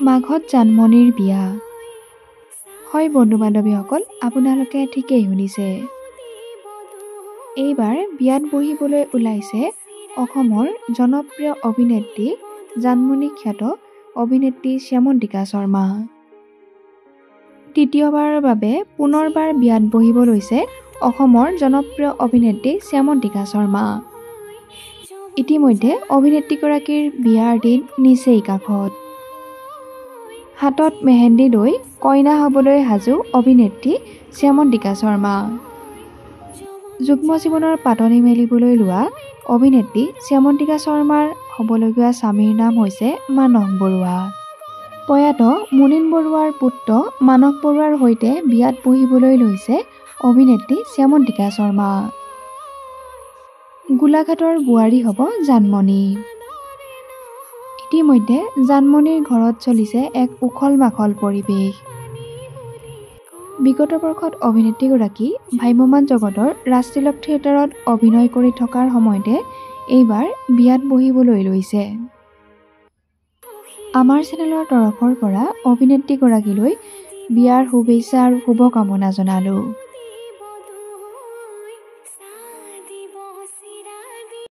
মাঘত জানমণিৰ বিয়া। হয় বন্ধু বান্ধৱীসকল, আপোনালোকে ঠিকেই শুনিছে। এইবাৰ বিয়াত বহিবলৈ ওলাইছে অসমৰ জনপ্ৰিয় অভিনেত্ৰী জানমণি খ্যাত অভিনেত্ৰী শ্যামন্তিকা শৰ্মা। তৃতীয়বাৰৰ বাবে পুনৰবাৰ বিয়াত বহিব লৈছে অসমৰ জনপ্ৰিয় অভিনেত্ৰী শ্যামন্তিকা শৰ্মা। ইতিমধ্যে অভিনেত্ৰীগৰাকীৰ বিয়াৰ দিন নিচেই কাষত। হাতত মেহেন্দি লৈ কইনা হ'বলৈ সাজু অভিনেত্ৰী শ্যামন্তিকা শৰ্মা। যুগ্ম জীৱনৰ পাতনি মেলিবলৈ লোৱা অভিনেত্ৰী শ্যামন্তিকা শৰ্মাৰ হ'বলগীয়া স্বামীৰ নাম হৈছে মানস বৰুৱা। প্ৰয়াত মুনীন বৰুৱাৰ পুত্ৰ মানস বৰুৱাৰ সৈতে বিয়াত বহিবলৈ লৈছে অভিনেত্ৰী শ্যামন্তিকা শৰ্মা। গোলাঘাটৰ বোৱাৰী হ'ব জানমণি। ইতিমধ্যে জানমণিৰ ঘৰত চলিছে এক উখল মাখল পৰিৱেশ। বিগত বৰ্ষত অভিনেত্ৰীগৰাকী ভ্ৰাম্যমাণ জগতৰ ৰাষ্ট্ৰীয় থিয়েটাৰত অভিনয় কৰি থকাৰ সময়তে এইবাৰ বিয়াত বহিবলৈ লৈছে। আমাৰ চেনেলৰ তৰফৰ পৰা অভিনেত্ৰীগৰাকীলৈ বিয়াৰ শুভেচ্ছা আৰু শুভকামনা জনালোঁ।